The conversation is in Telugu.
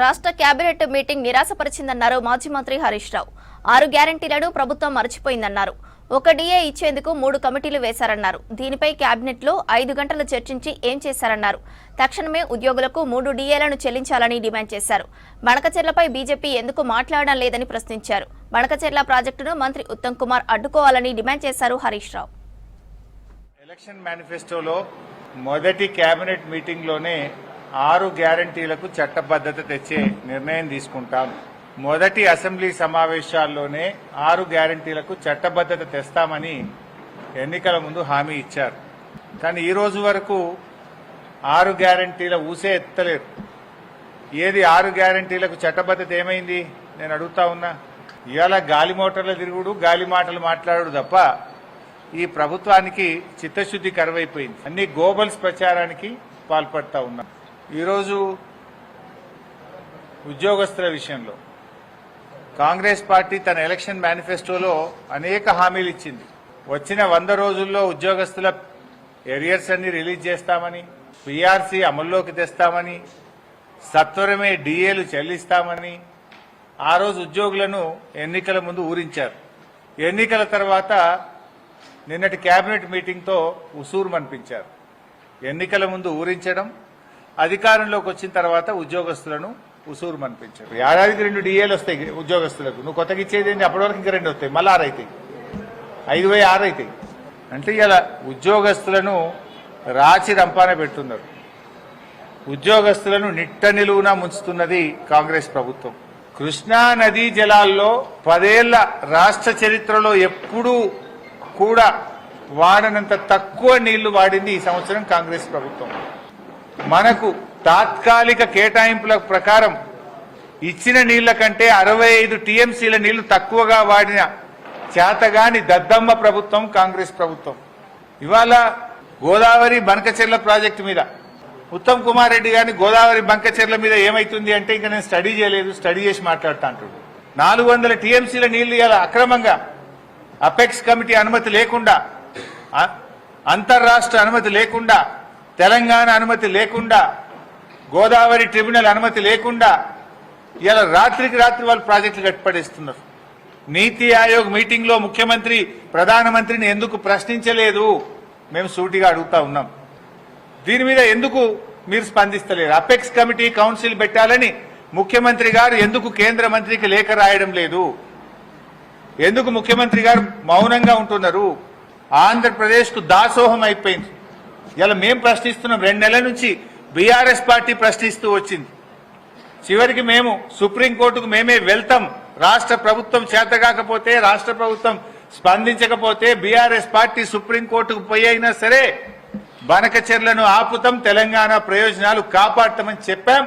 రాష్ట్ర కేబినెట్ మీటింగ్ నిరాశపరిచిందన్నారు మాజీ మంత్రి హరీష్ రావు. 6 గ్యారెంటీలను ప్రభుత్వం మర్చిపోయిందన్నారు. ఒక డిఏ ఇచ్చేందుకు 3 కమిటీలు వేశారన్నారు. దీనిపై కేబినెట్ లో 5 గంటలు చర్చించి ఏం చేశారన్నారు. తక్షణమే ఉద్యోగులకు 3 డిఏలను చెల్లించాలని డిమాండ్ చేశారు. బనకచెర్లపై బీజేపీ ఎందుకు మాట్లాడడం లేదని ప్రశ్నించారు. బనకచెర్ల ప్రాజెక్టును మంత్రి ఉత్తమ్ కుమార్ అడ్డుకోవాలని డిమాండ్ చేశారు హరీష్ రావు. ఎలక్షన్ మేనిఫెస్టోలో మొదటి కేబినెట్ మీటింగ్ లోనే 6 గ్యారంటీలకు చట్టబద్ధత తెచ్చే నిర్ణయం తీసుకుంటాం. మొదటి అసెంబ్లీ సమావేశాల్లోనే 6 గ్యారంటీలకు చట్టబద్ధత తెస్తామని ఎన్నికల ముందు హామీ ఇచ్చారు. కానీ ఈ రోజు వరకు 6 గ్యారంటీల ఊసే ఎత్తలేరు. ఏది 6 గ్యారంటీలకు చట్టబద్ధత ఏమైంది నేను అడుగుతా ఉన్నా. ఇవాళ గాలి మోటార్ల తిరుగుడు, గాలి మాటలు మాట్లాడు తప్ప ఈ ప్రభుత్వానికి చిత్తశుద్ధి కరువైపోయింది. అన్ని గోబల్స్ ప్రచారానికి పాల్పడతా ఉన్నాం. ఈరోజు ఉద్యోగస్తుల విషయంలో కాంగ్రెస్ పార్టీ తన ఎలక్షన్ మేనిఫెస్టోలో అనేక హామీలు ఇచ్చింది. వచ్చిన 100 రోజుల్లో ఉద్యోగస్తుల ఎరియర్స్ అన్ని రిలీజ్ చేస్తామని, పీఆర్సీ అమల్లోకి తెస్తామని, సత్వరమే డిఏలు చెల్లిస్తామని ఆ రోజు ఉద్యోగులను ఎన్నికల ముందు ఊరించారు. ఎన్నికల తర్వాత నిన్నటి కేబినెట్ మీటింగ్తో ఉసూరు మనిపించారు. ఎన్నికల ముందు ఊరించడం, అధికారంలోకి వచ్చిన తర్వాత ఉద్యోగస్తులను ఉసూరు మనిపించారు. ఏడాదికి 2 డిఏలు వస్తాయి ఉద్యోగస్తులకు. నువ్వు కొత్తగా ఇచ్చేది ఏంటి? అప్పటి వరకు ఇంకా 2 వస్తాయి, మళ్ళీ 6 అవుతాయి, 5/6 అవుతాయి. అంటే ఇలా ఉద్యోగస్తులను రాచి రంపాన పెడుతున్నారు. ఉద్యోగస్తులను నిట్ట నిలువునా ముంచుతున్నది కాంగ్రెస్ ప్రభుత్వం. కృష్ణా నదీ జలాల్లో 10 ఏళ్ల రాష్ట్ర చరిత్రలో ఎప్పుడూ కూడా వాడనంత తక్కువ నీళ్లు వాడింది ఈ సంవత్సరం కాంగ్రెస్ ప్రభుత్వం. మనకు తాత్కాలిక కేటాయింపుల ప్రకారం ఇచ్చిన నీళ్ల కంటే 65 టీఎంసీల నీళ్లు తక్కువగా వాడిన చేతగాని దద్దమ్మ ప్రభుత్వం కాంగ్రెస్ ప్రభుత్వం. ఇవాళ గోదావరి బనకచెర్ల ప్రాజెక్టు మీద ఉత్తమ్ కుమార్ రెడ్డి గారిని గోదావరి బంకచెర్ల మీద ఏమైతుంది అంటే ఇంకా నేను స్టడీ చేయలేదు, స్టడీ చేసి మాట్లాడుతా అంటాడు. 400 టీఎంసీల నీళ్లు ఇలా అక్రమంగా అపెక్స్ కమిటీ అనుమతి లేకుండా, అంతర్రాష్ట్ర అనుమతి లేకుండా, తెలంగాణ అనుమతి లేకుండా, గోదావరి ట్రిబ్యునల్ అనుమతి లేకుండా ఇలా రాత్రికి రాత్రి వాళ్ళు ప్రాజెక్టులు కట్టిపడేస్తున్నారు. నీతి ఆయోగ్ మీటింగ్ లో ముఖ్యమంత్రి ప్రధానమంత్రిని ఎందుకు ప్రశ్నించలేదు మేము సూటిగా అడుగుతా ఉన్నాం. దీని మీద ఎందుకు మీరు స్పందిస్తలేరు? అపెక్స్ కమిటీ కౌన్సిల్ పెట్టాలని ముఖ్యమంత్రి గారు ఎందుకు కేంద్ర మంత్రికి లేఖ రాయడం లేదు? ఎందుకు ముఖ్యమంత్రి గారు మౌనంగా ఉంటున్నారు? ఆంధ్రప్రదేశ్ కు దాసోహం అయిపోయింది. ఇలా మేం ప్రశ్నిస్తున్నాం. 2 నెలల నుంచి బీఆర్ఎస్ పార్టీ ప్రశ్నిస్తూ వచ్చింది. చివరికి మేము సుప్రీంకోర్టుకు మేమే వెళ్తాం. రాష్ట్ర ప్రభుత్వం చేతగాకపోతే, రాష్ట్ర ప్రభుత్వం స్పందించకపోతే బీఆర్ఎస్ పార్టీ సుప్రీంకోర్టుకు పోయి అయినా సరే బనకచెర్లను ఆపుతాం, తెలంగాణ ప్రయోజనాలు కాపాడతామని చెప్పాం.